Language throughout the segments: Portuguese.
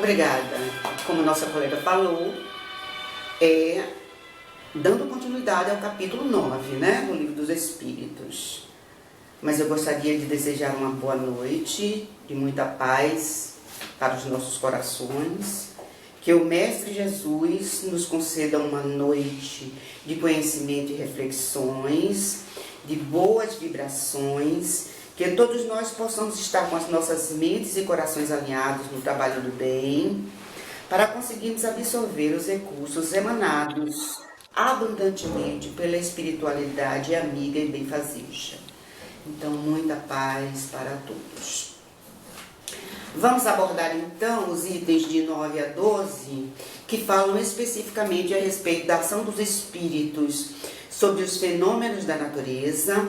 obrigada. Como nossa colega falou, dando continuidade ao capítulo 9, né, do Livro dos Espíritos. Mas eu gostaria de desejar uma boa noite, de muita paz para os nossos corações. Que o Mestre Jesus nos conceda uma noite de conhecimento e reflexões, de boas vibrações, que todos nós possamos estar com as nossas mentes e corações alinhados no trabalho do bem, para conseguirmos absorver os recursos emanados abundantemente pela espiritualidade amiga e benfazeja. Então, muita paz para todos. Vamos abordar então os itens de 9 a 12, que falam especificamente a respeito da ação dos espíritos sobre os fenômenos da natureza,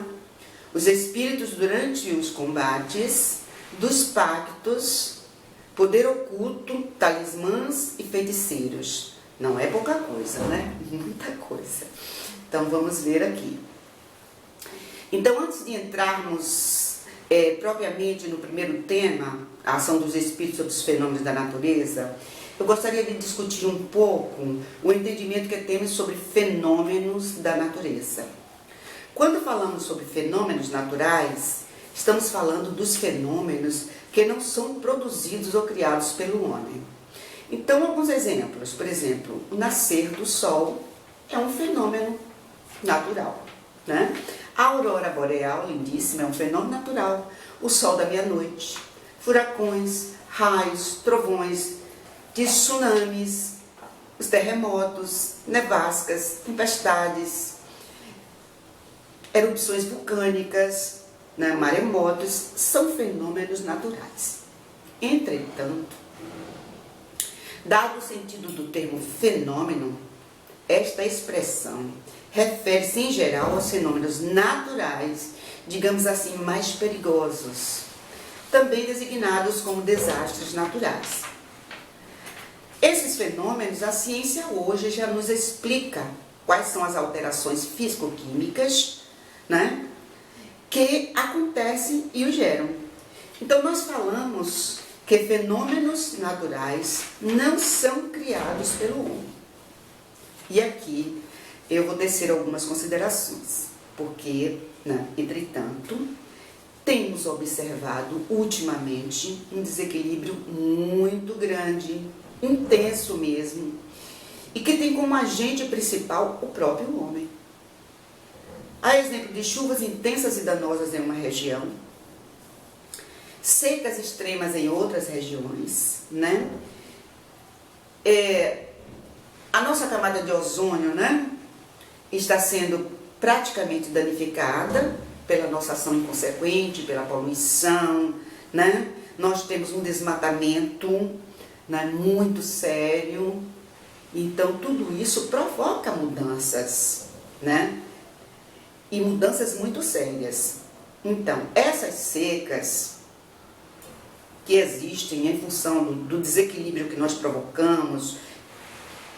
os espíritos durante os combates, dos pactos, poder oculto, talismãs e feiticeiros. Não é pouca coisa, né? Muita coisa. Então vamos ver aqui. Então, antes de entrarmos propriamente no primeiro tema, a ação dos espíritos sobre os fenômenos da natureza, eu gostaria de discutir um pouco o entendimento que temos sobre fenômenos da natureza. Quando falamos sobre fenômenos naturais, estamos falando dos fenômenos que não são produzidos ou criados pelo homem. Então, alguns exemplos. Por exemplo, o nascer do sol é um fenômeno natural, né? A aurora boreal, lindíssima, é um fenômeno natural. O sol da meia-noite, furacões, raios, trovões, tsunamis, os terremotos, nevascas, tempestades, erupções vulcânicas, né, maremotos, são fenômenos naturais. Entretanto, dado o sentido do termo fenômeno, esta expressão refere-se em geral aos fenômenos naturais, digamos assim, mais perigosos, também designados como desastres naturais. Esses fenômenos, a ciência hoje já nos explica quais são as alterações físico-químicas, né, que acontecem e o geram. Então, nós falamos que fenômenos naturais não são criados pelo homem. E aqui eu vou tecer algumas considerações, porque, né, entretanto, temos observado ultimamente um desequilíbrio muito grande, intenso mesmo, e que tem como agente principal o próprio homem. Há exemplo de chuvas intensas e danosas em uma região, secas extremas em outras regiões, né? A nossa camada de ozônio, né, está sendo praticamente danificada pela nossa ação inconsequente, pela poluição, né? Nós temos um desmatamento, né, muito sério. Então, tudo isso provoca mudanças, né? E mudanças muito sérias. Então, essas secas que existem em função do desequilíbrio que nós provocamos,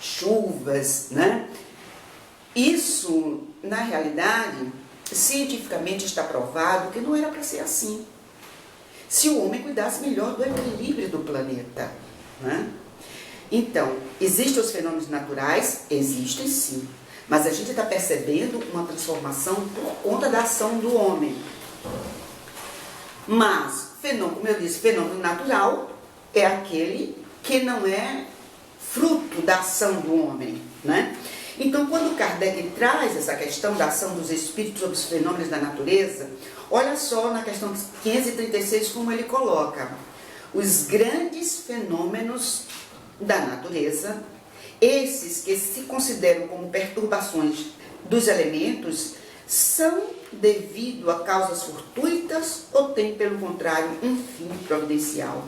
chuvas, né? Isso, na realidade, cientificamente está provado que não era para ser assim. Se o homem cuidasse melhor do equilíbrio do planeta, né? Então, existem os fenômenos naturais? Existem sim. Mas a gente está percebendo uma transformação por conta da ação do homem. Mas, como eu disse, fenômeno natural é aquele que não é fruto da ação do homem, né? Então, quando Kardec traz essa questão da ação dos espíritos sobre os fenômenos da natureza, olha só na questão 536 como ele coloca: os grandes fenômenos da natureza, esses que se consideram como perturbações dos elementos, são devido a causas fortuitas ou têm, pelo contrário, um fim providencial.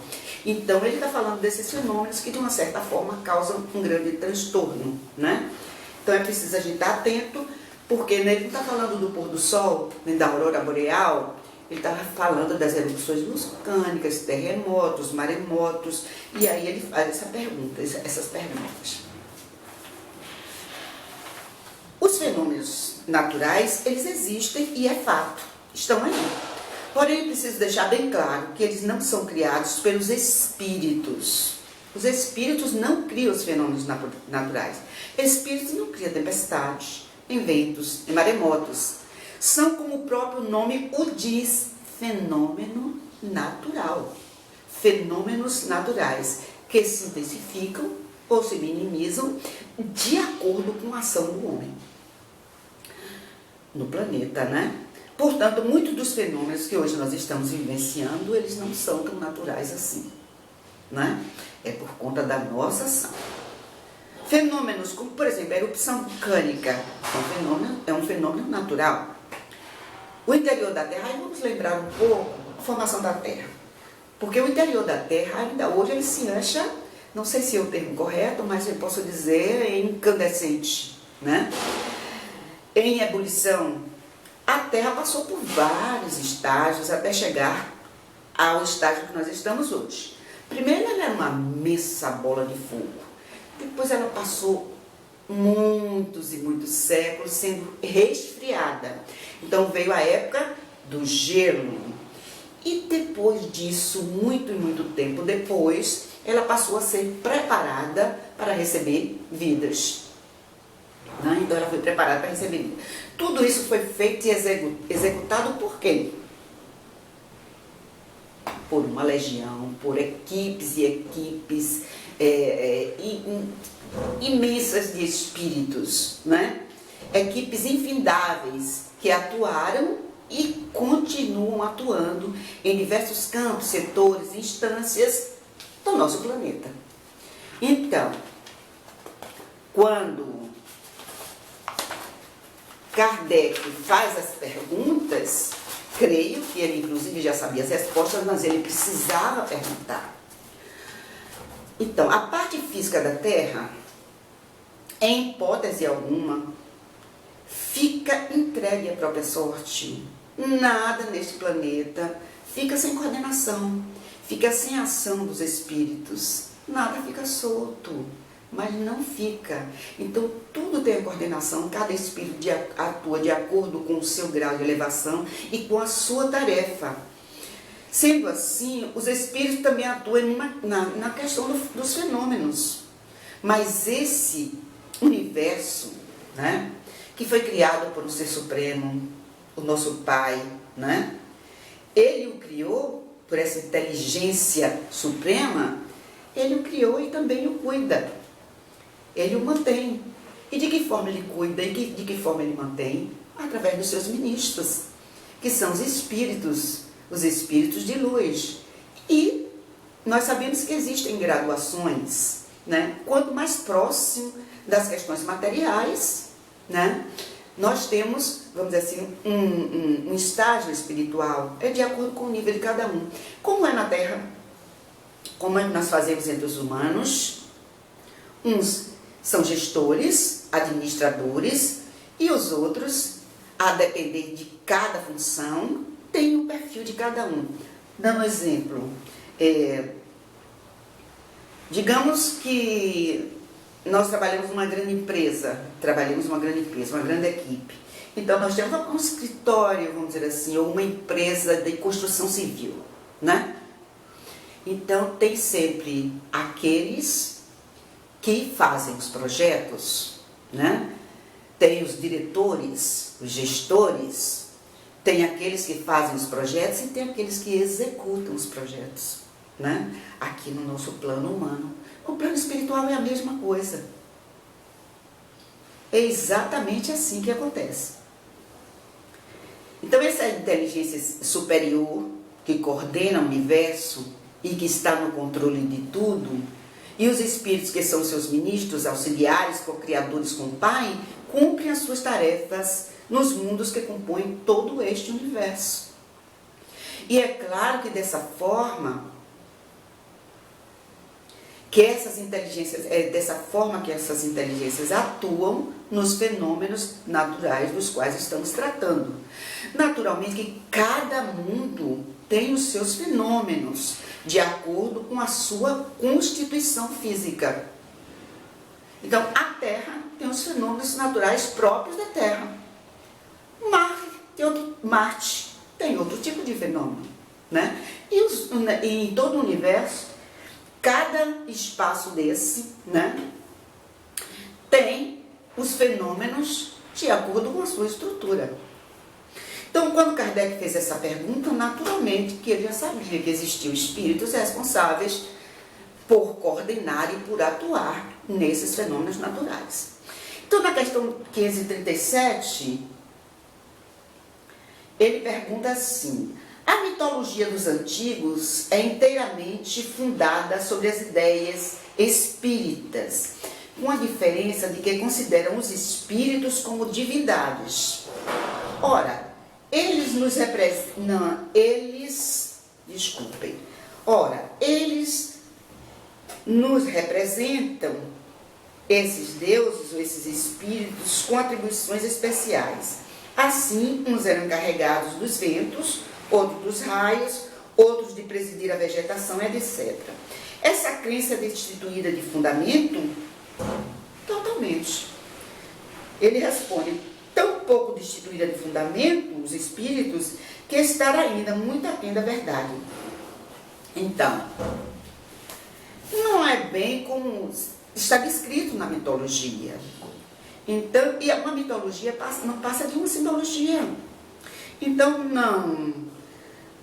Então, ele está falando desses fenômenos que, de uma certa forma, causam um grande transtorno, né? Então, é preciso a gente estar atento, porque ele não está falando do pôr do sol, nem da aurora boreal, ele está falando das erupções vulcânicas, terremotos, maremotos, e aí ele faz essas perguntas. Os fenômenos naturais, eles existem e é fato, estão aí. Porém, eu preciso deixar bem claro que eles não são criados pelos espíritos, Os espíritos não criam os fenômenos naturais. Espíritos não criam tempestades, ventos e maremotos. São, como o próprio nome o diz, fenômeno natural. Fenômenos naturais que se intensificam ou se minimizam de acordo com a ação do homem no planeta, né? Portanto, muitos dos fenômenos que hoje nós estamos vivenciando, eles não são tão naturais assim, né? É por conta da nossa ação. Fenômenos como, por exemplo, a erupção vulcânica é um fenômeno natural. O interior da Terra, aí vamos lembrar um pouco a formação da Terra. Porque o interior da Terra, ainda hoje, ele se acha, não sei se é o termo correto, mas eu posso dizer incandescente, né? Em ebulição, a Terra passou por vários estágios até chegar ao estágio que nós estamos hoje. Primeiro, ela era uma imensa bola de fogo. Depois, ela passou muitos e muitos séculos sendo resfriada. Então, veio a época do gelo. E depois disso, muito e muito tempo depois, ela passou a ser preparada para receber vidas. Então ela foi preparada para receber vida. Tudo isso foi feito e executado por quem? Por uma legião, por equipes e equipes imensas de espíritos, né? Equipes infindáveis que atuaram e continuam atuando em diversos campos, setores, instâncias do nosso planeta. Então, quando Kardec faz as perguntas, creio que ele inclusive já sabia as respostas, mas ele precisava perguntar. Então, a parte física da Terra, em hipótese alguma, fica entregue à própria sorte. Nada neste planeta fica sem coordenação, fica sem ação dos espíritos. Nada fica solto, mas não fica. Então, tudo tem a coordenação, cada espírito atua de acordo com o seu grau de elevação e com a sua tarefa. Sendo assim, os espíritos também atuam na questão dos fenômenos. Mas esse universo, né, que foi criado por um Ser Supremo, o nosso Pai, né, ele o criou por essa inteligência suprema, ele o criou e também o cuida. Ele o mantém. E de que forma ele cuida e de que forma ele mantém? Através dos seus ministros, que são os espíritos de luz. E nós sabemos que existem graduações, né? Quanto mais próximo das questões materiais, né, nós temos, vamos dizer assim, um estágio espiritual, é de acordo com o nível de cada um. Como é na Terra, como é que nós fazemos entre os humanos, uns são gestores, administradores, e os outros, a depender de cada função, tem o perfil de cada um. Dando um exemplo, digamos que nós trabalhamos numa grande empresa, uma grande equipe. Então, nós temos um escritório, vamos dizer assim, ou uma empresa de construção civil, né? Então, tem sempre aqueles que fazem os projetos, né? Tem os diretores, os gestores, tem aqueles que fazem os projetos e tem aqueles que executam os projetos, né? Aqui no nosso plano humano. O plano espiritual é a mesma coisa. É exatamente assim que acontece. Então, essa inteligência superior que coordena o universo e que está no controle de tudo, e os espíritos que são seus ministros, auxiliares, co-criadores com o Pai, cumprem as suas tarefas nos mundos que compõem todo este universo. E é claro que dessa forma que essas inteligências atuam nos fenômenos naturais dos quais estamos tratando. Naturalmente que cada mundo tem os seus fenômenos, de acordo com a sua constituição física. Então, a Terra tem os fenômenos naturais próprios da Terra. Marte tem outro tipo de fenômeno, né? E em todo o universo, cada espaço desse, né, tem os fenômenos de acordo com a sua estrutura. Então, quando Kardec fez essa pergunta, naturalmente que ele já sabia que existiam espíritos responsáveis por coordenar e por atuar nesses fenômenos naturais. Então, na questão 537, ele pergunta assim: a mitologia dos antigos é inteiramente fundada sobre as ideias espíritas, com a diferença de que consideram os espíritos como divindades. Ora, eles nos representam, eles nos representam, esses deuses ou esses espíritos, com atribuições especiais. Assim, uns eram encarregados dos ventos, outros dos raios, outros de presidir a vegetação, etc. Essa crença é destituída de fundamento? Totalmente. Ele responde: tão pouco destituída de fundamento, os espíritos, que está ainda muito aquém da verdade. Então, não é bem como está descrito na mitologia. Então, e uma mitologia não passa de uma simbologia. Então,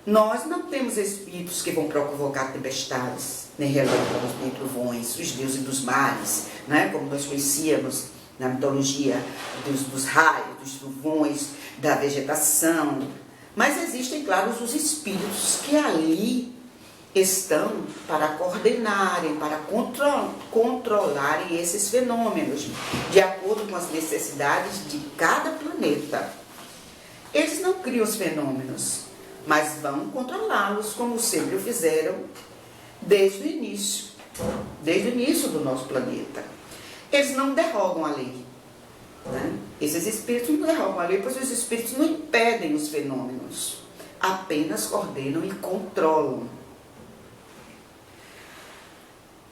nós não temos espíritos que vão provocar tempestades, nem relâmpagos, nem trovões, os deuses dos mares, né, como nós conhecíamos na mitologia dos raios, dos trovões, da vegetação. Mas existem, claro, os espíritos que ali estão para coordenarem, para controlarem esses fenômenos, de acordo com as necessidades de cada planeta. Eles não criam os fenômenos, mas vão controlá-los, como sempre o fizeram desde o início do nosso planeta. Eles não derrogam a lei, né? Esses espíritos não derrogam a lei, pois os espíritos não impedem os fenômenos, apenas coordenam e controlam.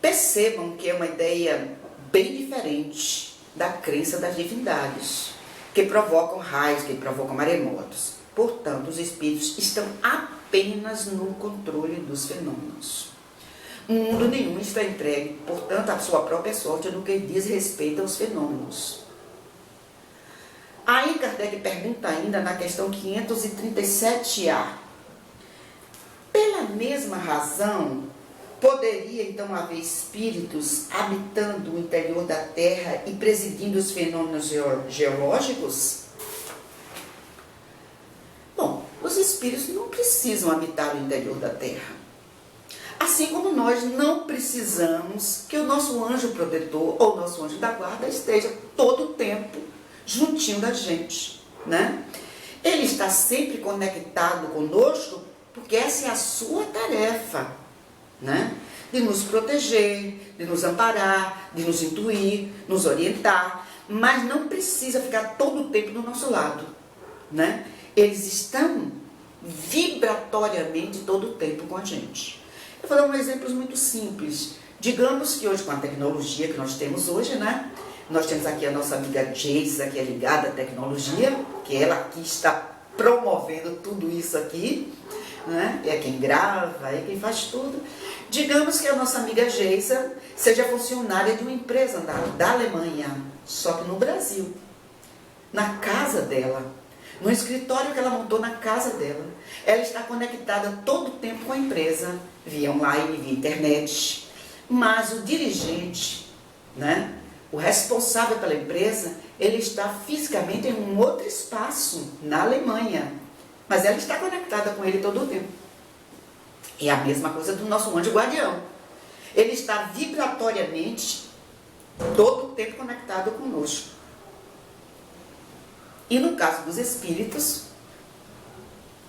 Percebam que é uma ideia bem diferente da crença das divindades, que provocam raios, que provocam maremotos. Portanto, os espíritos estão apenas no controle dos fenômenos. Mundo nenhum está entregue, portanto, à sua própria sorte no que diz respeito aos fenômenos. Aí Kardec pergunta ainda na questão 537A. Pela mesma razão, poderia então haver espíritos habitando o interior da Terra e presidindo os fenômenos geológicos? Bom, os espíritos não precisam habitar o interior da Terra. Assim como nós não precisamos que o nosso anjo protetor ou o nosso anjo da guarda esteja todo o tempo juntinho da gente, né? Ele está sempre conectado conosco porque essa é a sua tarefa, né? De nos proteger, de nos amparar, de nos intuir, nos orientar, mas não precisa ficar todo o tempo do nosso lado, né? Eles estão vibratoriamente todo o tempo com a gente. Eu vou dar um exemplo muito simples. Digamos que hoje, com a tecnologia que nós temos hoje, né? Nós temos aqui a nossa amiga Geisa, que é ligada à tecnologia, que ela aqui está promovendo tudo isso aqui, né? É quem grava, é quem faz tudo. Digamos que a nossa amiga Geisa seja funcionária de uma empresa da Alemanha, só que no Brasil, na casa dela, no escritório que ela montou na casa dela. Ela está conectada todo o tempo com a empresa, via online, via internet. Mas o dirigente, né, o responsável pela empresa, ele está fisicamente em um outro espaço, na Alemanha. Mas ela está conectada com ele todo o tempo. É a mesma coisa do nosso anjo guardião. Ele está vibratoriamente todo o tempo conectado conosco. E no caso dos espíritos,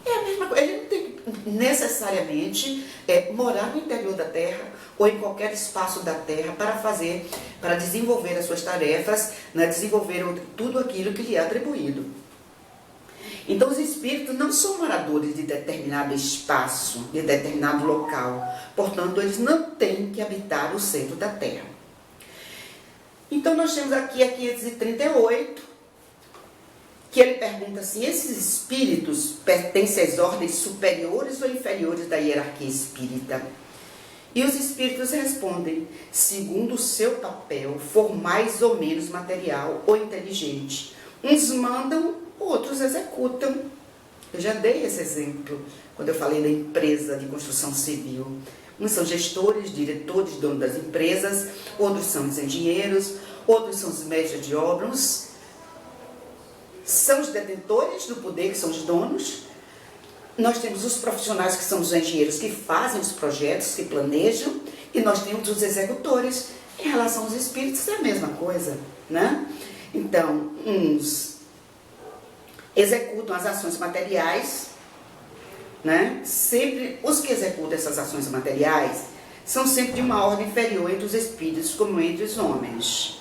é a mesma coisa. Ele não tem que necessariamente morar no interior da Terra ou em qualquer espaço da Terra para desenvolver as suas tarefas, né, desenvolver tudo aquilo que lhe é atribuído. Então, os espíritos não são moradores de determinado espaço, de determinado local. Portanto, eles não têm que habitar o centro da Terra. Então, nós temos aqui a 538, que ele pergunta assim: esses espíritos pertencem às ordens superiores ou inferiores da hierarquia espírita? E os espíritos respondem: segundo o seu papel, for mais ou menos material ou inteligente. Uns mandam, outros executam. Eu já dei esse exemplo quando eu falei da empresa de construção civil. Uns são gestores, diretores, donos das empresas, outros são os engenheiros, outros são os mestres de obra, uns são os detentores do poder, que são os donos. Nós temos os profissionais, que são os engenheiros, que fazem os projetos, que planejam, e nós temos os executores. Em relação aos espíritos, é a mesma coisa, né? Então, uns executam as ações materiais, né? Sempre, os que executam essas ações materiais são sempre de uma ordem inferior entre os espíritos, como entre os homens.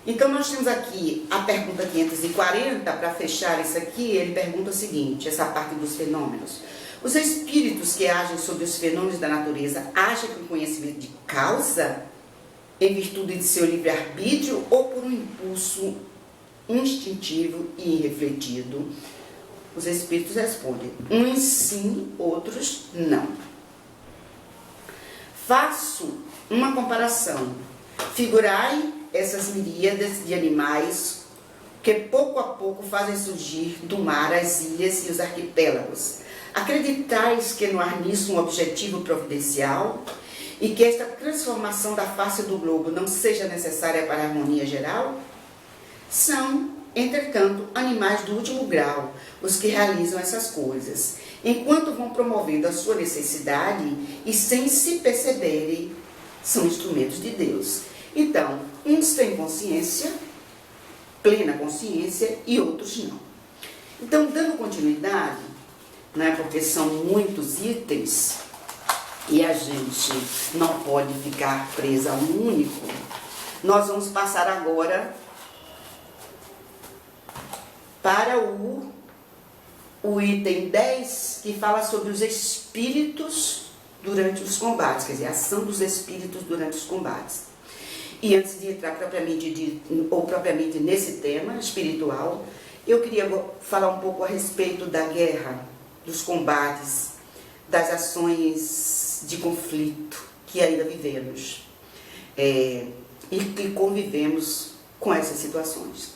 Então, nós temos aqui a pergunta 540, para fechar isso aqui, ele pergunta o seguinte, essa parte dos fenômenos. Os espíritos que agem sobre os fenômenos da natureza agem com conhecimento de causa, em virtude de seu livre-arbítrio, ou por um impulso instintivo e irrefletido? Os espíritos respondem: uns sim, outros não. Faço uma comparação. Figurai essas miríades de animais que pouco a pouco fazem surgir do mar as ilhas e os arquipélagos. Acreditais que não há nisso um objetivo providencial e que esta transformação da face do globo não seja necessária para a harmonia geral? São, entretanto, animais do último grau os que realizam essas coisas, enquanto vão promovendo a sua necessidade e, sem se perceberem, são instrumentos de Deus. Então, uns têm consciência, plena consciência, e outros não. Então, dando continuidade, né, porque são muitos itens e a gente não pode ficar presa a um único, nós vamos passar agora para o item 10, que fala sobre os espíritos durante os combates, quer dizer, a ação dos espíritos durante os combates. E antes de entrar propriamente nesse tema espiritual, eu queria falar um pouco a respeito da guerra, dos combates, das ações de conflito que ainda vivemos e que convivemos com essas situações.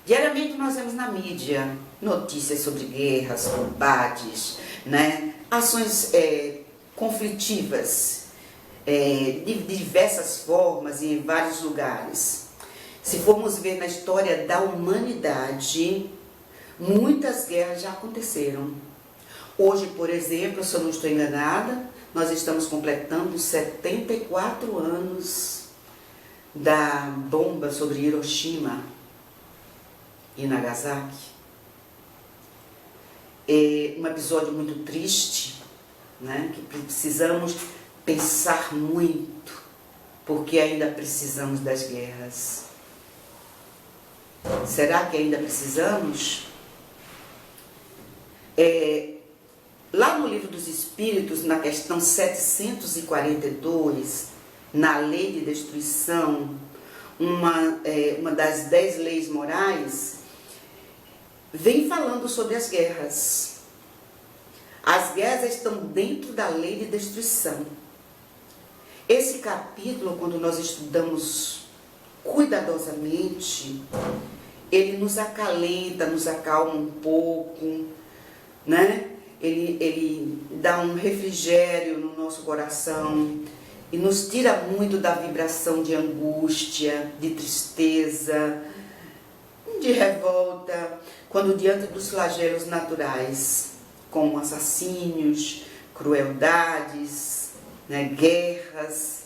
Diariamente nós vemos na mídia notícias sobre guerras, combates, né? Ações conflitivas, de diversas formas e em vários lugares. Se formos ver na história da humanidade, muitas guerras já aconteceram. Hoje, por exemplo, se eu não estou enganada, nós estamos completando 74 anos da bomba sobre Hiroshima e Nagasaki. É um episódio muito triste, né, que precisamos pensar muito, porque ainda precisamos das guerras. Será que ainda precisamos? Lá no Livro dos Espíritos, na questão 742, na Lei de Destruição, uma das 10 leis morais, vem falando sobre as guerras. As guerras estão dentro da lei de destruição. Esse capítulo, quando nós estudamos cuidadosamente, ele nos acalenta, nos acalma um pouco, né? Ele dá um refrigério no nosso coração e nos tira muito da vibração de angústia, de tristeza, de revolta, quando diante dos flagelos naturais, como assassínios, crueldades, né, guerras,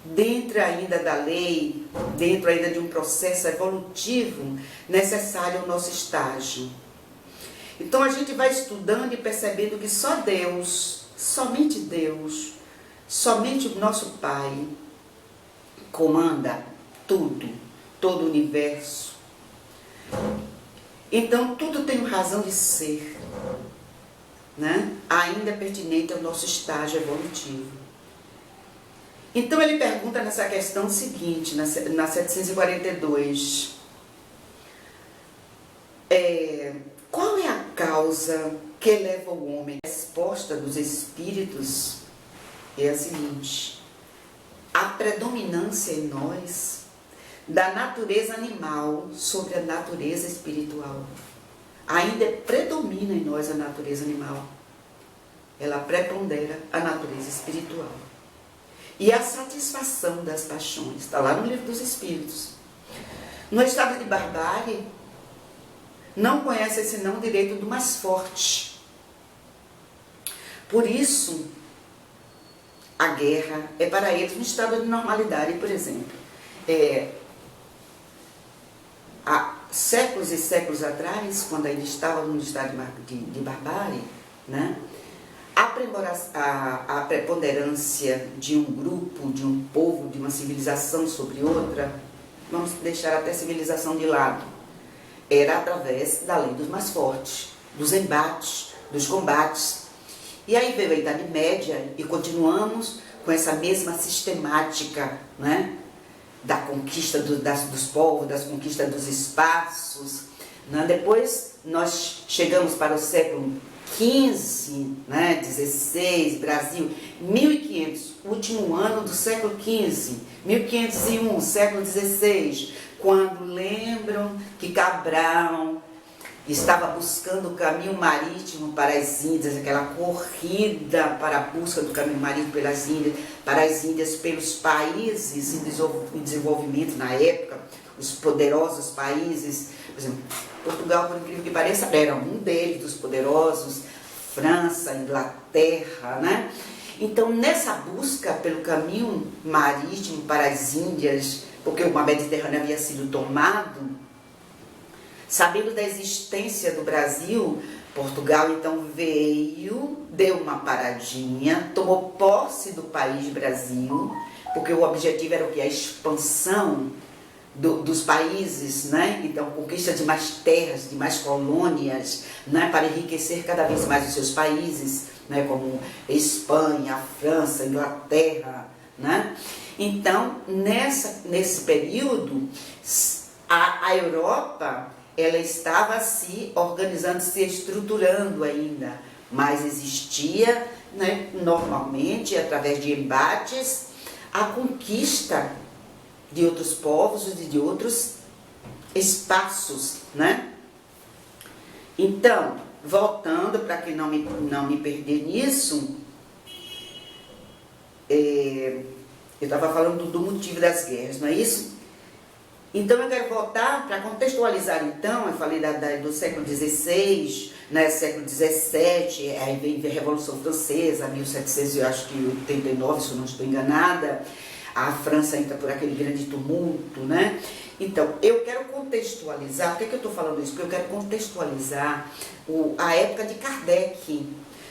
dentro ainda da lei, dentro ainda de um processo evolutivo necessário ao nosso estágio. Então a gente vai estudando e percebendo que só Deus, somente Deus, somente o nosso Pai comanda tudo, todo o universo. Então tudo tem razão de ser, né? Ainda pertinente ao nosso estágio evolutivo. Então ele pergunta nessa questão seguinte, na 742, qual é a causa que leva o homem à resposta dos espíritos é a seguinte: a predominância em nós da natureza animal sobre a natureza espiritual. Ainda predomina em nós a natureza animal. Ela prepondera a natureza espiritual. E a satisfação das paixões, está lá no Livro dos Espíritos. No estado de barbárie, não conhece senão o direito do mais forte. Por isso, a guerra é para eles um estado de normalidade. Por exemplo, há séculos e séculos atrás, quando ainda estavam no estado de barbárie, né, a preponderância de um grupo, de um povo, de uma civilização sobre outra, vamos deixar até a civilização de lado, era através da lei dos mais fortes, dos embates, dos combates. E aí veio a Idade Média e continuamos com essa mesma sistemática, né, da conquista dos povos, das conquistas dos espaços. Né? Depois nós chegamos para o século XV, né, 16, Brasil, 1500, último ano do século XV, 1501, século XVI, quando lembram que Cabral estava buscando o caminho marítimo para as Índias, aquela corrida para a busca do caminho marítimo pelas Índias, para as Índias, pelos países em desenvolvimento na época, os poderosos países, por exemplo, Portugal, por incrível que pareça, era um deles, dos poderosos, França, Inglaterra, né? Então, nessa busca pelo caminho marítimo para as Índias, porque o mar Mediterrâneo havia sido tomado, sabendo da existência do Brasil, Portugal então veio, deu uma paradinha, tomou posse do país Brasil, porque o objetivo era o quê? A expansão dos países, né? Então, conquista de mais terras, de mais colônias, né? Para enriquecer cada vez mais os seus países, né? Como Espanha, França, Inglaterra, né? Então, nesse período, a Europa, ela estava se organizando, se estruturando ainda, mas existia, né, normalmente, através de embates, a conquista de outros povos e de outros espaços, né? Então, voltando, para que não me perder nisso, eu estava falando do motivo das guerras, não é isso? Então eu quero voltar para contextualizar, então, eu falei do século XVI, né, século XVII, aí vem a Revolução Francesa, 1789, se eu não estou enganada, a França entra por aquele grande tumulto, né? Então, eu quero contextualizar, por que eu estou falando isso? Porque eu quero contextualizar a época de Kardec,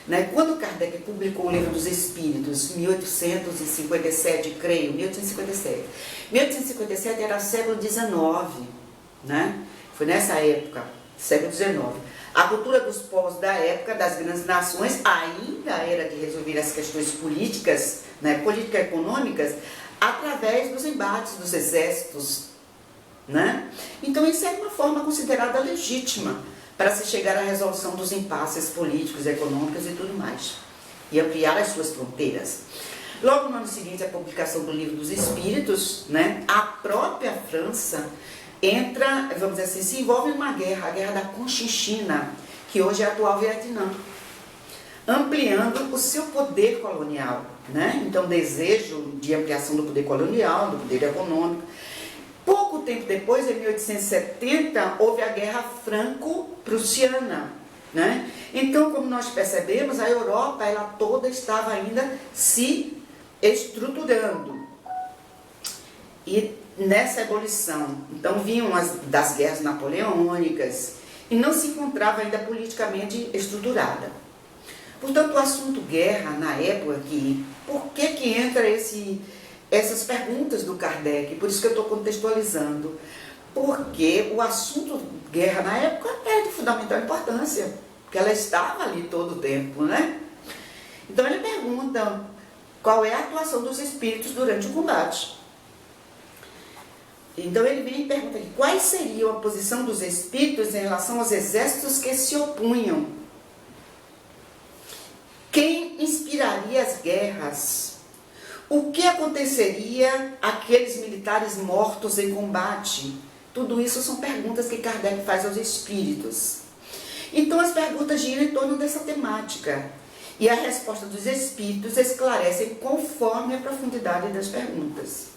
né? Quando Kardec publicou o Livro dos Espíritos, 1857, creio, 1857. 1857 era o século XIX, né? Foi nessa época, século XIX. A cultura dos povos da época, das grandes nações, ainda era de resolver as questões políticas, né, político-econômicas, através dos embates dos exércitos, né? Então isso era uma forma considerada legítima para se chegar à resolução dos impasses políticos, econômicos e tudo mais, e ampliar as suas fronteiras. Logo no ano seguinte, a publicação do Livro dos Espíritos, né, a própria França entra, vamos dizer assim, se envolve em uma guerra, a Guerra da Conchinchina, que hoje é a atual Vietnã, ampliando o seu poder colonial, né? Então, desejo de ampliação do poder colonial, do poder econômico. Pouco tempo depois, em 1870, houve a Guerra Franco-Prussiana, né? Então, como nós percebemos, a Europa, ela toda estava ainda se estruturando. E nessa ebulição, então vinham das guerras napoleônicas e não se encontrava ainda politicamente estruturada. Portanto, o assunto guerra, na época, por que entra essas perguntas do Kardec? Por isso que eu estou contextualizando. Porque o assunto guerra, na época, é de fundamental importância, porque ela estava ali todo o tempo, né? Então, ele pergunta qual é a atuação dos espíritos durante o combate. Então, ele vem e pergunta aqui, quais seriam a posição dos espíritos em relação aos exércitos que se opunham? Quem inspiraria as guerras? O que aconteceria àqueles militares mortos em combate? Tudo isso são perguntas que Kardec faz aos espíritos. Então as perguntas giram em torno dessa temática. E a resposta dos espíritos esclarecem conforme a profundidade das perguntas.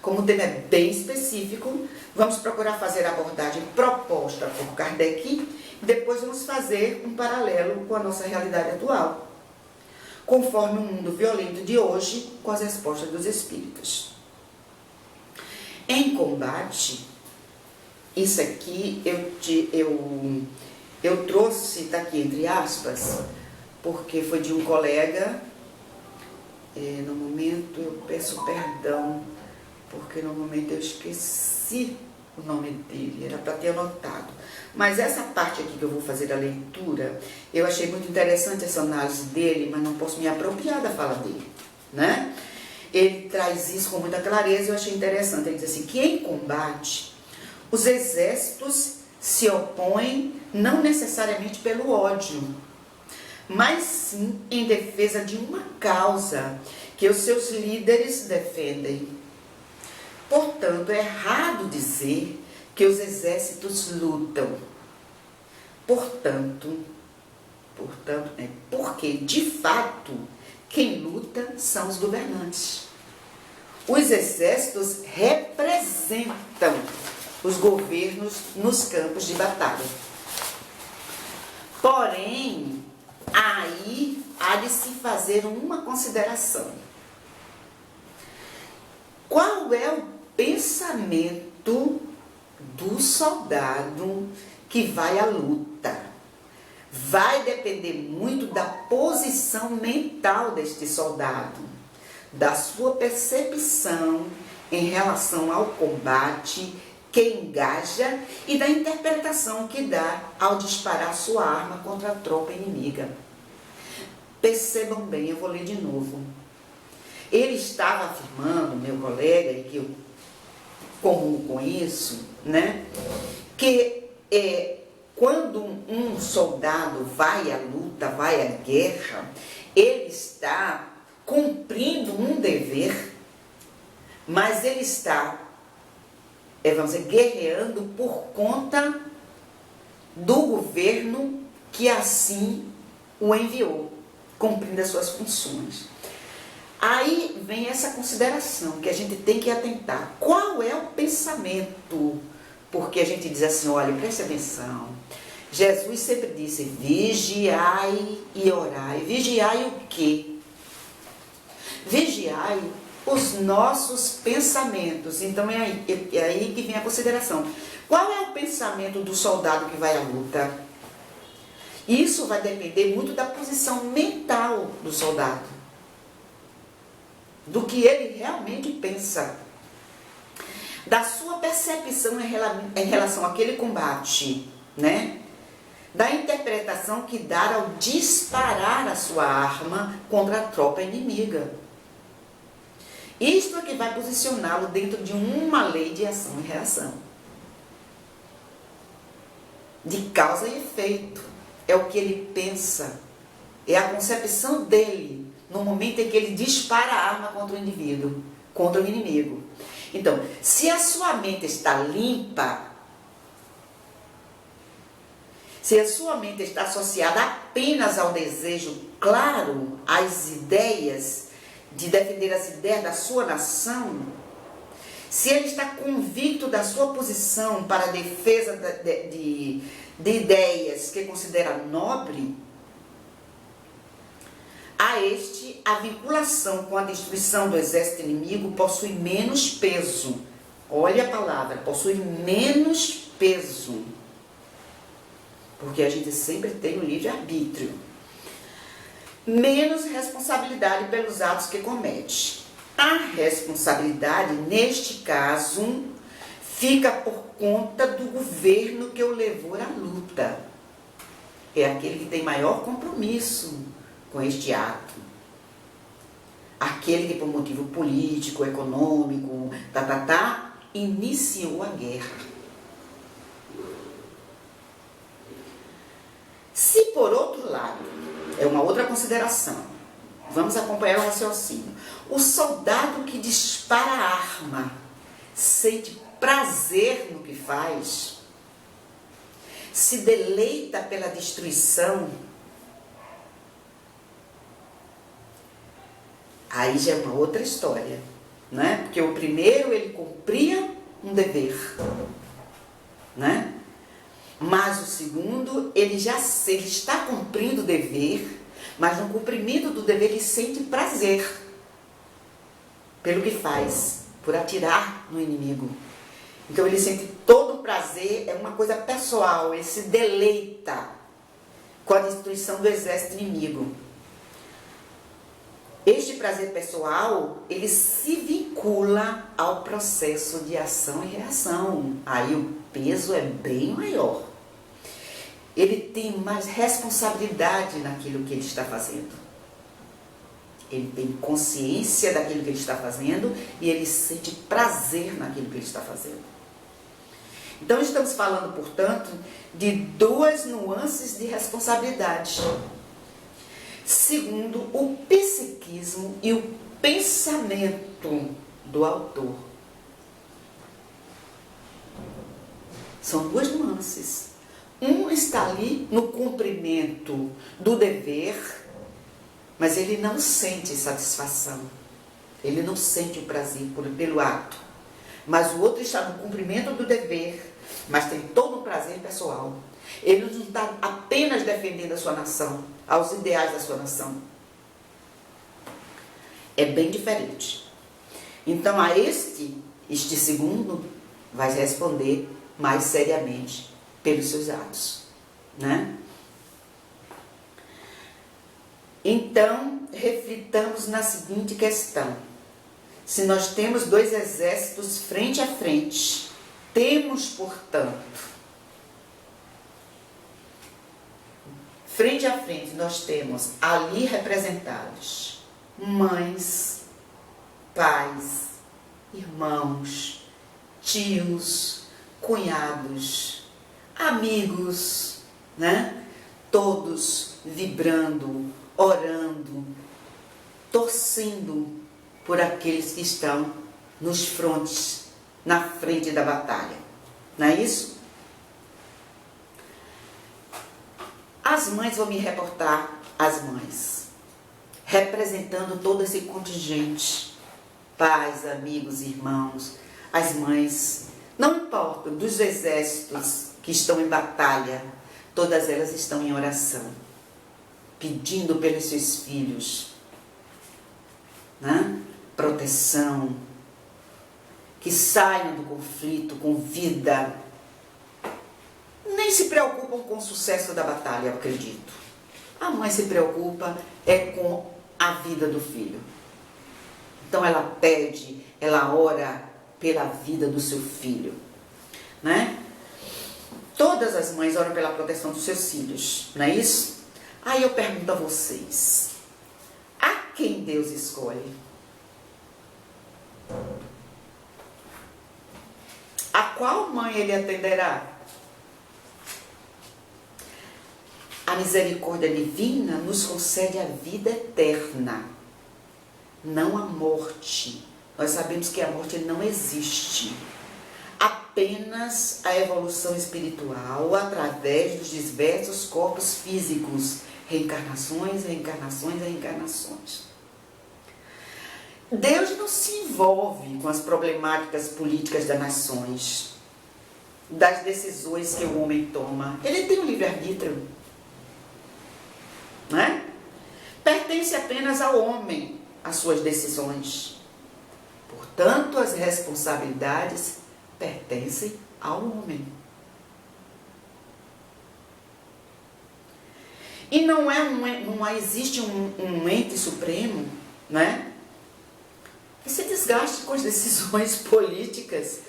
Como o tema é bem específico, vamos procurar fazer a abordagem proposta por Kardec e depois vamos fazer um paralelo com a nossa realidade atual, conforme o mundo violento de hoje, com as respostas dos espíritos. Em combate, isso aqui eu trouxe, está aqui entre aspas, porque foi de um colega, no momento eu peço perdão, porque no momento eu esqueci o nome dele, era para ter anotado. Mas essa parte aqui que eu vou fazer a leitura, eu achei muito interessante essa análise dele, mas não posso me apropriar da fala dele, né? Ele traz isso com muita clareza e eu achei interessante. Ele diz assim, que em combate, os exércitos se opõem não necessariamente pelo ódio, mas sim em defesa de uma causa que os seus líderes defendem. Portanto, é errado dizer que os exércitos lutam. Porque, de fato, quem luta são os governantes. Os exércitos representam os governos nos campos de batalha. Porém, aí há de se fazer uma consideração. Qual é o pensamento do soldado que vai à luta? Vai depender muito da posição mental deste soldado, da sua percepção em relação ao combate que engaja e da interpretação que dá ao disparar sua arma contra a tropa inimiga. Percebam bem, eu vou ler de novo. Ele estava afirmando, meu colega, e que eu comungo com isso, né, que quando um soldado vai à luta, vai à guerra, ele está cumprindo um dever, mas ele está, vamos dizer, guerreando por conta do governo que assim o enviou, cumprindo as suas funções. Aí vem essa consideração que a gente tem que atentar. Qual é o pensamento? Porque a gente diz assim, olha, preste atenção. Jesus sempre disse, vigiai e orai. Vigiai o quê? Vigiai os nossos pensamentos. Então é aí que vem a consideração. Qual é o pensamento do soldado que vai à luta? Isso vai depender muito da posição mental do soldado, do que ele realmente pensa, da sua percepção em relação àquele combate, né? Da interpretação que dá ao disparar a sua arma contra a tropa inimiga. Isto é que vai posicioná-lo dentro de uma lei de ação e reação, de causa e efeito. É o que ele pensa, é a concepção dele no momento em que ele dispara a arma contra o indivíduo, contra o inimigo. Então, se a sua mente está limpa, se a sua mente está associada apenas ao desejo claro, às ideias, de defender as ideias da sua nação, se ele está convicto da sua posição para a defesa de ideias que considera nobre, a vinculação com a destruição do exército inimigo possui menos peso. Olha a palavra, possui menos peso. Porque a gente sempre tem o livre-arbítrio. Menos responsabilidade pelos atos que comete. A responsabilidade, neste caso, fica por conta do governo que o levou à luta. É aquele que tem maior compromisso com este ato. Aquele que por motivo político, econômico, iniciou a guerra. Se por outro lado, é uma outra consideração, Vamos acompanhar o raciocínio. O soldado que dispara a arma sente prazer no que faz, se deleita pela destruição, aí já é uma outra história, né? Porque o primeiro ele cumpria um dever, né? Mas o segundo ele está cumprindo o dever, mas no cumprimento do dever ele sente prazer pelo que faz, por atirar no inimigo. Então ele sente todo o prazer, é uma coisa pessoal, ele se deleita com a destruição do exército inimigo. Este prazer pessoal, ele se vincula ao processo de ação e reação. Aí o peso é bem maior. Ele tem mais responsabilidade naquilo que ele está fazendo. Ele tem consciência daquilo que ele está fazendo e ele sente prazer naquilo que ele está fazendo. Então estamos falando, portanto, de duas nuances de responsabilidade. Segundo o psiquismo e o pensamento do autor. São duas nuances. Um está ali no cumprimento do dever, mas ele não sente satisfação. Ele não sente o prazer pelo ato. Mas o outro está no cumprimento do dever, mas tem todo o prazer pessoal. Ele não está apenas defendendo a sua nação, aos ideais da sua nação. É bem diferente. Então, a este segundo vai responder mais seriamente pelos seus atos, né? Então, reflitamos na seguinte questão. Se nós temos dois exércitos frente a frente, temos, portanto, frente a frente, nós temos ali representados mães, pais, irmãos, tios, cunhados, amigos, né? Todos vibrando, orando, torcendo por aqueles que estão nos frontes, na frente da batalha. Não é isso? As mães, vão me reportar as mães, representando todo esse contingente, pais, amigos, irmãos, as mães, não importa, dos exércitos que estão em batalha, todas elas estão em oração, pedindo pelos seus filhos, né? Proteção, que saiam do conflito com vida. Nem se preocupam com o sucesso da batalha, eu acredito. A mãe se preocupa com a vida do filho. Então ela pede, ela ora pela vida do seu filho, né? Todas as mães oram pela proteção dos seus filhos, não é isso? Aí eu pergunto a vocês, a quem Deus escolhe? A qual mãe ele atenderá? A misericórdia divina nos concede a vida eterna, não a morte. Nós sabemos que a morte não existe. Apenas a evolução espiritual através dos diversos corpos físicos. Reencarnações, reencarnações, reencarnações. Deus não se envolve com as problemáticas políticas das nações, das decisões que o homem toma. Ele tem um livre-arbítrio, né? Pertence apenas ao homem as suas decisões. Portanto, as responsabilidades pertencem ao homem. E não existe um ente supremo, né, que se desgaste com as decisões políticas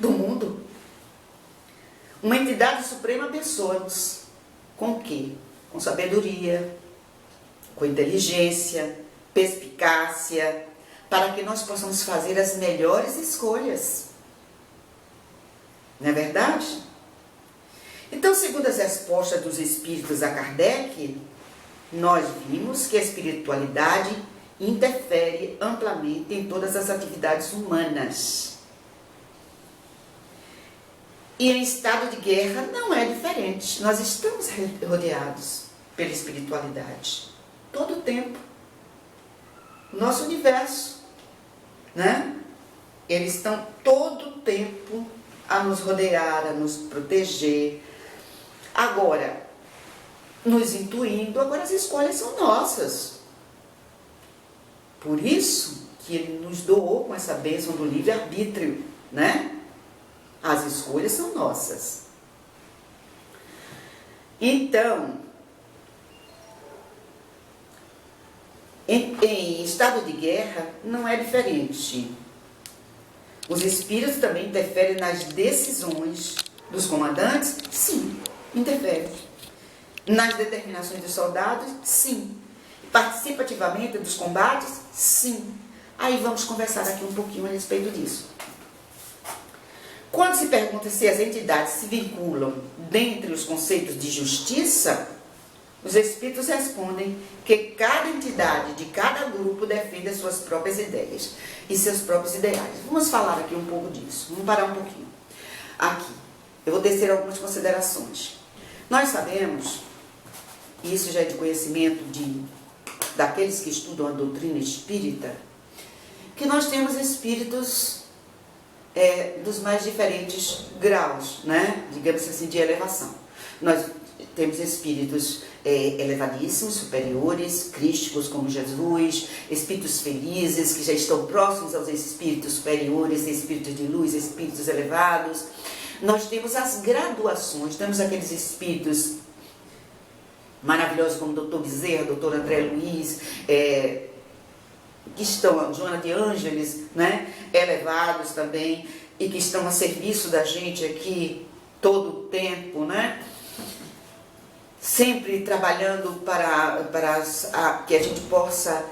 do mundo. Uma entidade suprema abençoa-nos. Com o quê? Com sabedoria, com inteligência, perspicácia, para que nós possamos fazer as melhores escolhas. Não é verdade? Então, segundo as respostas dos espíritos a Kardec, nós vimos que a espiritualidade interfere amplamente em todas as atividades humanas. E em estado de guerra não é diferente. Nós estamos rodeados pela espiritualidade todo o tempo. Nosso universo, né? Eles estão todo o tempo a nos rodear, a nos proteger. Agora, nos intuindo, agora as escolhas são nossas. Por isso que ele nos doou com essa bênção do livre-arbítrio, né? As escolhas são nossas. Então, em estado de guerra não é diferente. Os espíritos também interferem nas decisões dos comandantes? Sim, interferem. Nas determinações dos soldados? Sim. Participa ativamente dos combates? Sim. Aí vamos conversar aqui um pouquinho a respeito disso. Quando se pergunta se as entidades se vinculam dentre os conceitos de justiça, os espíritos respondem que cada entidade de cada grupo defende as suas próprias ideias e seus próprios ideais. Vamos falar aqui um pouco disso. Vamos parar um pouquinho. Aqui, eu vou descer algumas considerações. Nós sabemos, e isso já é de conhecimento daqueles que estudam a doutrina espírita, que nós temos espíritos dos mais diferentes graus, né? Digamos assim, de elevação. Nós temos espíritos elevadíssimos, superiores, crísticos como Jesus, espíritos felizes que já estão próximos aos espíritos superiores, espíritos de luz, espíritos elevados. Nós temos as graduações, temos aqueles espíritos maravilhosos como o Dr. Bezerra, Dr. André Luiz, que estão, Joana de Ângeles, né, elevados também, e que estão a serviço da gente aqui todo o tempo, né? Sempre trabalhando para que a gente possa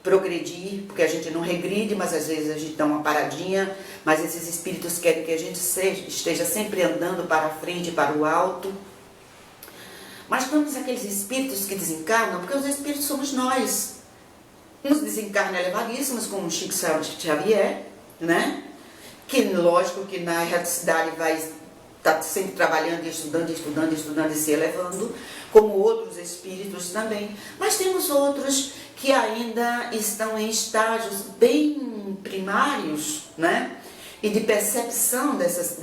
progredir, porque a gente não regride, mas às vezes a gente dá uma paradinha, mas esses espíritos querem que a gente esteja sempre andando para a frente, para o alto. Mas temos aqueles espíritos que desencarnam, porque os espíritos somos nós. Uns desencarnam elevadíssimos, como Chico Xavier, né? Que lógico que na erraticidade vai estar sempre trabalhando, estudando e se elevando, como outros espíritos também. Mas temos outros que ainda estão em estágios bem primários, né? E de percepção dessas,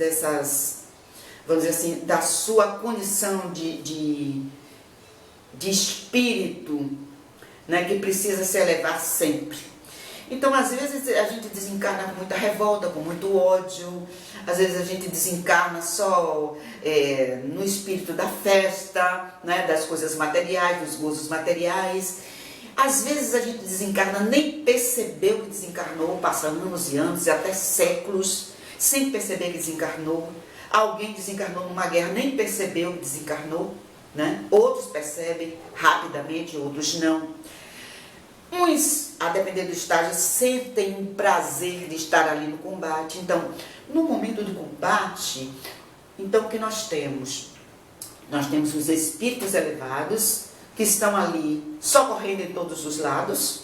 vamos dizer assim, da sua condição de espírito, né, que precisa se elevar sempre. Então, às vezes, a gente desencarna com muita revolta, com muito ódio, às vezes a gente desencarna só no espírito da festa, né, das coisas materiais, dos gozos materiais. Às vezes a gente desencarna, nem percebeu que desencarnou, passa anos e anos, e até séculos, sem perceber que desencarnou. Alguém desencarnou numa guerra, nem percebeu que desencarnou, né? Outros percebem rapidamente, outros não. Uns, a depender do estágio, sentem um prazer de estar ali no combate. Então, no momento do combate, então o que nós temos? Nós temos os espíritos elevados, que estão ali socorrendo em todos os lados,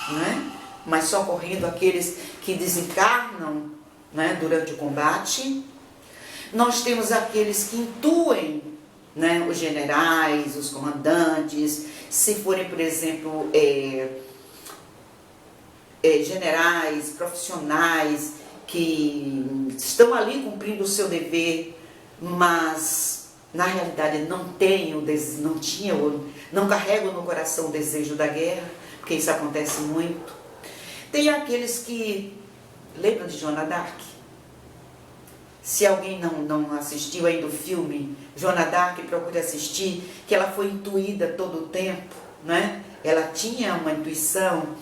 né? Mas socorrendo aqueles que desencarnam, né, durante o combate. Nós temos aqueles que intuem, né, os generais, os comandantes, se forem, por exemplo, generais, profissionais, que estão ali cumprindo o seu dever, mas na realidade não carregam no coração o desejo da guerra, porque isso acontece muito. Tem aqueles que lembram de Joana d'Arc? Se alguém não assistiu ainda o filme Joana d'Arc, procure assistir, que ela foi intuída todo o tempo, né? Ela tinha uma intuição,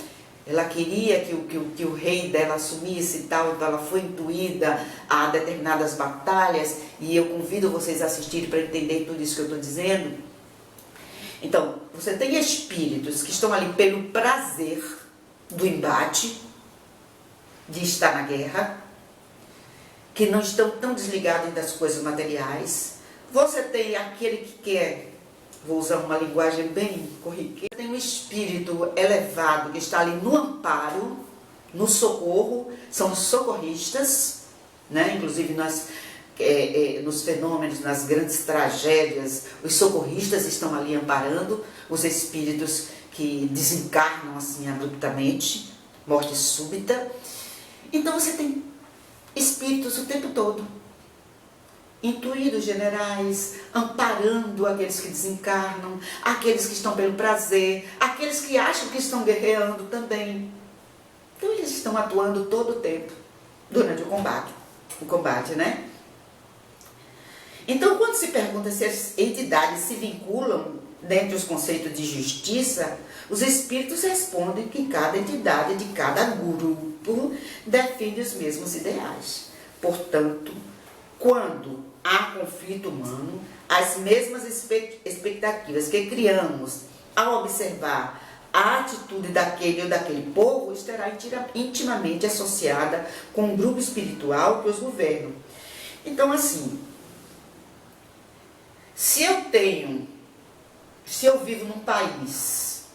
ela queria que o rei dela assumisse e tal, então ela foi intuída a determinadas batalhas, e eu convido vocês a assistirem para entender tudo isso que eu estou dizendo. Então, você tem espíritos que estão ali pelo prazer do embate, de estar na guerra, que não estão tão desligados das coisas materiais. Você tem aquele que quer vou usar uma linguagem bem corriqueira, tem um espírito elevado que está ali no amparo, no socorro, são os socorristas, né? Inclusive nos fenômenos, nas grandes tragédias, os socorristas estão ali amparando os espíritos que desencarnam assim abruptamente, morte súbita. Então você tem espíritos o tempo todo, intuídos generais, amparando aqueles que desencarnam, aqueles que estão pelo prazer, aqueles que acham que estão guerreando também. Então eles estão atuando todo o tempo, durante o combate, né? Então quando se pergunta se as entidades se vinculam dentro dos conceitos de justiça, os espíritos respondem que cada entidade de cada grupo defende os mesmos ideais. Portanto, quando há conflito humano, as mesmas expectativas que criamos ao observar a atitude daquele ou daquele povo estará intimamente associada com o grupo espiritual que os governa. Então, assim, se eu vivo num país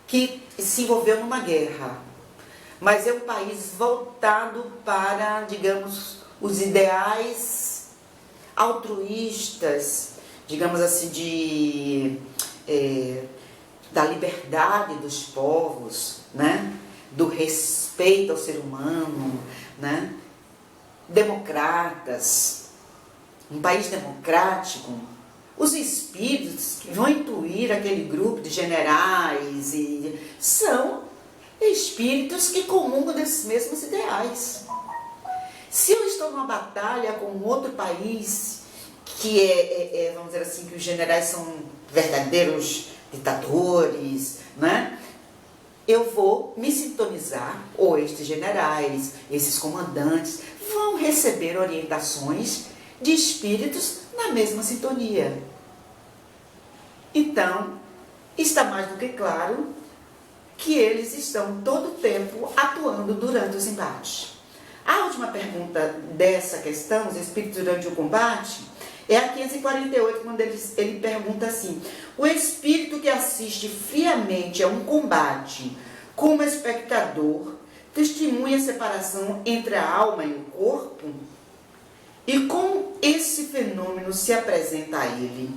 que se envolveu numa guerra, mas é um país voltado para, digamos, os ideais altruístas, digamos assim, da liberdade dos povos, né? Do respeito ao ser humano, né? Democratas, um país democrático, os espíritos que vão incluir aquele grupo de generais são espíritos que comungam desses mesmos ideais. Se eu estou numa batalha com outro país, que vamos dizer assim, que os generais são verdadeiros ditadores, né? Eu vou me sintonizar, ou estes generais, esses comandantes, vão receber orientações de espíritos na mesma sintonia. Então, está mais do que claro que eles estão todo o tempo atuando durante os embates. A última pergunta dessa questão, os espíritos durante o combate, é a 548, quando ele pergunta assim: o espírito que assiste friamente a um combate como espectador testemunha a separação entre a alma e o corpo? E como esse fenômeno se apresenta a ele?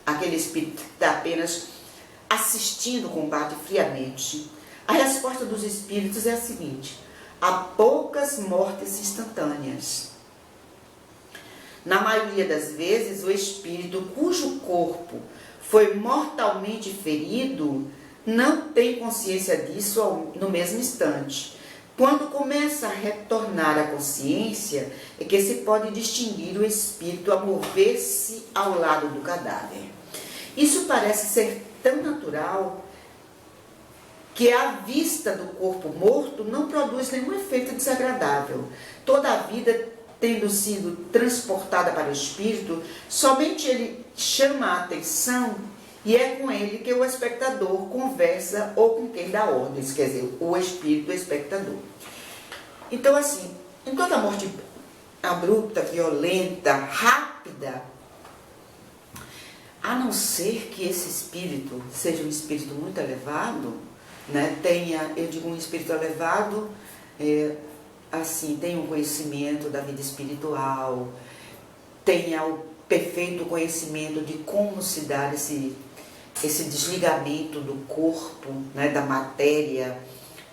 Aquele espírito que está apenas assistindo o combate friamente. A resposta dos espíritos é a seguinte: há poucas mortes instantâneas. Na maioria das vezes, o espírito cujo corpo foi mortalmente ferido não tem consciência disso no mesmo instante. Quando começa a retornar a consciência, é que se pode distinguir o espírito a mover-se ao lado do cadáver. Isso parece ser tão natural que a vista do corpo morto não produz nenhum efeito desagradável. Toda a vida tendo sido transportada para o espírito, somente ele chama a atenção e é com ele que o espectador conversa ou com quem dá ordens, quer dizer, o espírito do espectador. Então, assim, em toda morte abrupta, violenta, rápida, a não ser que esse espírito seja um espírito muito elevado, né, eu digo um espírito elevado, assim, tenha um conhecimento da vida espiritual, tenha o perfeito conhecimento de como se dar esse desligamento do corpo, né, da matéria,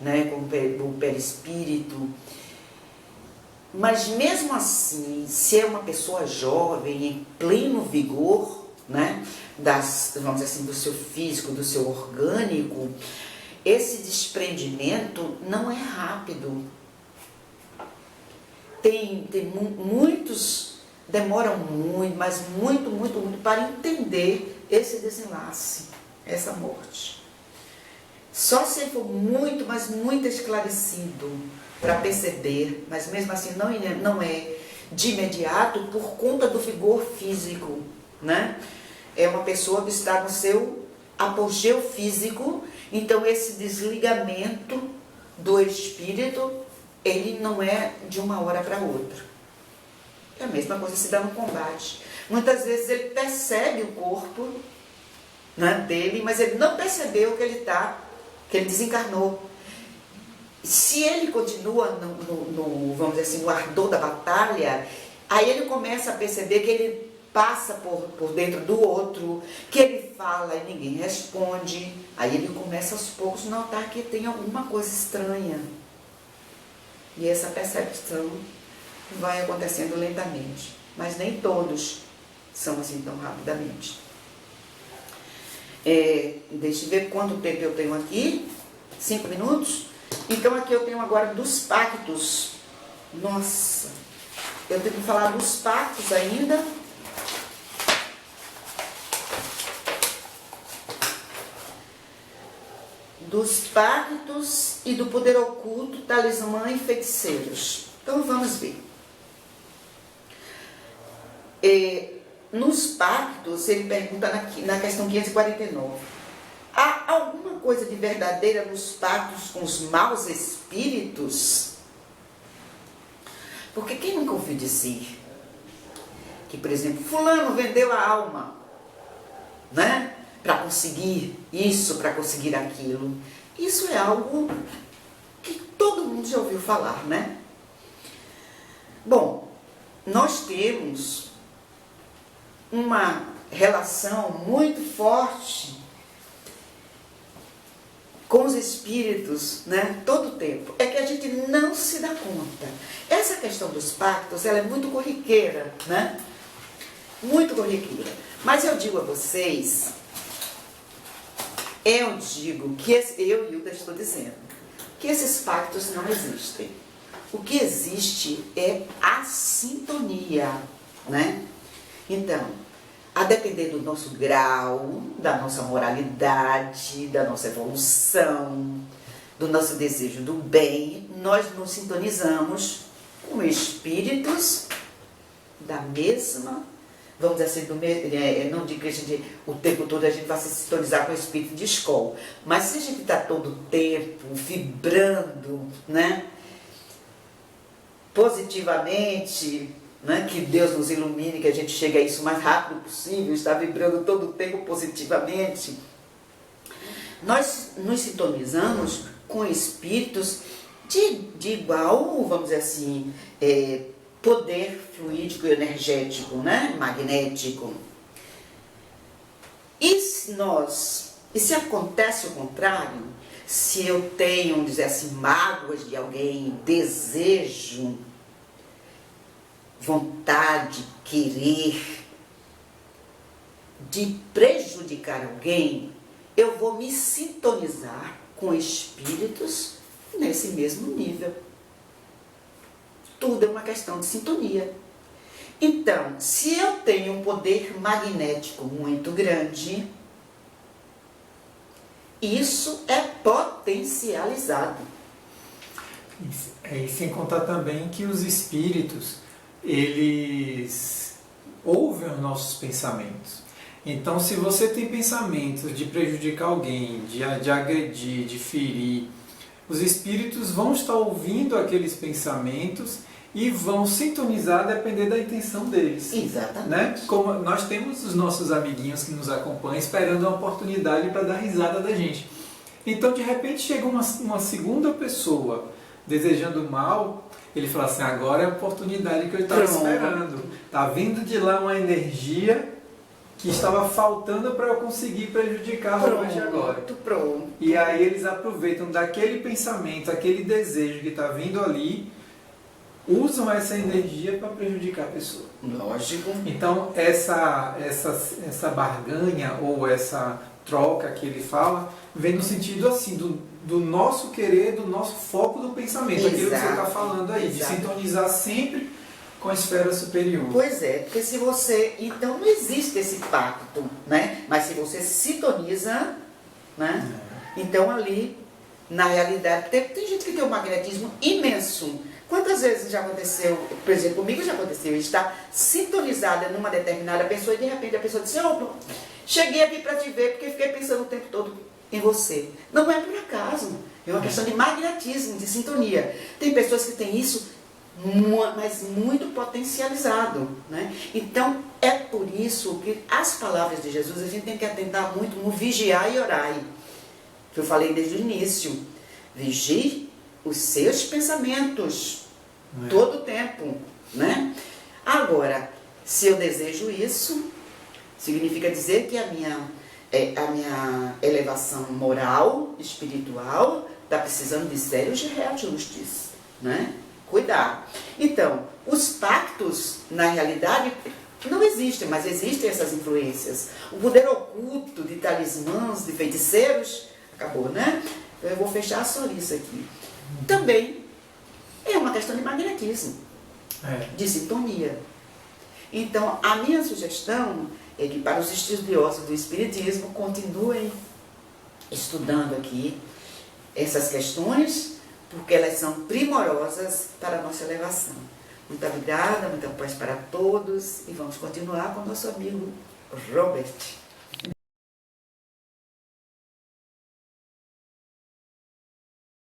né, com o perispírito. Mas mesmo assim, se é uma pessoa jovem, em pleno vigor, né, vamos dizer assim, do seu físico, do seu orgânico, esse desprendimento não é rápido. Muitos demoram muito, mas muito para entender esse desenlace, essa morte. Só se ele for muito, mas muito esclarecido para perceber, mas mesmo assim não é de imediato por conta do vigor físico, né? É uma pessoa que está no seu apogeu físico, então esse desligamento do espírito, ele não é de uma hora para outra. É a mesma coisa se dá no combate. Muitas vezes ele percebe o corpo, né, dele, mas ele não percebeu que ele desencarnou. Se ele continua vamos dizer assim, no ardor da batalha, aí ele começa a perceber que ele passa por dentro do outro, que ele fala e ninguém responde. Aí ele começa aos poucos a notar que tem alguma coisa estranha. E essa percepção vai acontecendo lentamente. Mas nem todos são assim tão rapidamente. Deixa eu ver quanto tempo eu tenho aqui. 5 minutos. Então aqui eu tenho agora dos pactos. Nossa, eu tenho que falar dos pactos ainda. Dos pactos e do poder oculto, talismã e feiticeiros. Então vamos ver. Nos pactos, ele pergunta na questão 549. Há alguma coisa de verdadeira nos pactos com os maus espíritos? Porque quem nunca ouviu dizer que, por exemplo, fulano vendeu a alma, né? Para conseguir isso, para conseguir aquilo. Isso é algo que todo mundo já ouviu falar, né? Bom, nós temos uma relação muito forte com os espíritos, né? Todo o tempo. É que a gente não se dá conta. Essa questão dos pactos, ela é muito corriqueira, né? Muito corriqueira. Mas eu digo a vocês, eu, Hilda, estou dizendo, que esses pactos não existem. O que existe é a sintonia, né? Então, a depender do nosso grau, da nossa moralidade, da nossa evolução, do nosso desejo do bem, nós nos sintonizamos com espíritos da mesma, vamos dizer assim, não digo que o tempo todo a gente vai se sintonizar com o espírito de escola, mas se a gente está todo o tempo vibrando, né, positivamente, né, que Deus nos ilumine, que a gente chegue a isso o mais rápido possível, está vibrando todo o tempo positivamente, nós nos sintonizamos com espíritos de igual, vamos dizer assim, poder fluídico e energético, né, magnético. E se acontece o contrário, se eu tenho, vamos dizer assim, mágoas de alguém, desejo, vontade, querer de prejudicar alguém, eu vou me sintonizar com espíritos nesse mesmo nível. Tudo é uma questão de sintonia. Então, se eu tenho um poder magnético muito grande, isso é potencializado. E sem contar também que os espíritos, eles ouvem os nossos pensamentos. Então, se você tem pensamentos de prejudicar alguém, de agredir, de ferir, os espíritos vão estar ouvindo aqueles pensamentos e vão sintonizar a depender da intenção deles. Exatamente. Né? Como nós temos os nossos amiguinhos que nos acompanham esperando uma oportunidade para dar risada da gente. Então, de repente, chega uma segunda pessoa desejando mal, ele fala assim, agora é a oportunidade que eu estava esperando. Está vindo de lá uma energia que estava faltando para eu conseguir prejudicar hoje agora. Pronto. E aí eles aproveitam daquele pensamento, aquele desejo que está vindo ali, usam essa energia para prejudicar a pessoa. Lógico. Então essa barganha ou essa troca que ele fala vem no sentido assim do nosso querer, do nosso foco do pensamento. Exato. Aquilo que você está falando aí, Exato. de sintonizar sempre com a esfera superior. Pois é, porque se você... Então não existe esse pacto, né? Mas se você sintoniza, né? Então ali, na realidade, tem gente que tem um magnetismo imenso. Quantas vezes já aconteceu, por exemplo, comigo já aconteceu, estar sintonizada numa determinada pessoa e de repente a pessoa diz, opa, cheguei aqui para te ver porque fiquei pensando o tempo todo em você. Não é por acaso, é uma questão de magnetismo, de sintonia. Tem pessoas que têm isso mas muito potencializado, né? Então, é por isso que as palavras de Jesus a gente tem que atentar muito no vigiar e orar, que eu falei desde o início. Vigie os seus pensamentos todo o tempo, né? Agora, se eu desejo isso, significa dizer que a minha elevação moral, espiritual, está precisando de sérios reajustes, né? Cuidar. Então, os pactos, na realidade, não existem, mas existem essas influências. O poder oculto de talismãs, de feiticeiros, acabou, né? Eu vou fechar só isso aqui. Também é uma questão de magnetismo, de sintonia. Então, a minha sugestão é que para os estudiosos do Espiritismo continuem estudando aqui essas questões, porque elas são primorosas para a nossa elevação. Muito obrigada, muita paz para todos e vamos continuar com o nosso amigo Robert.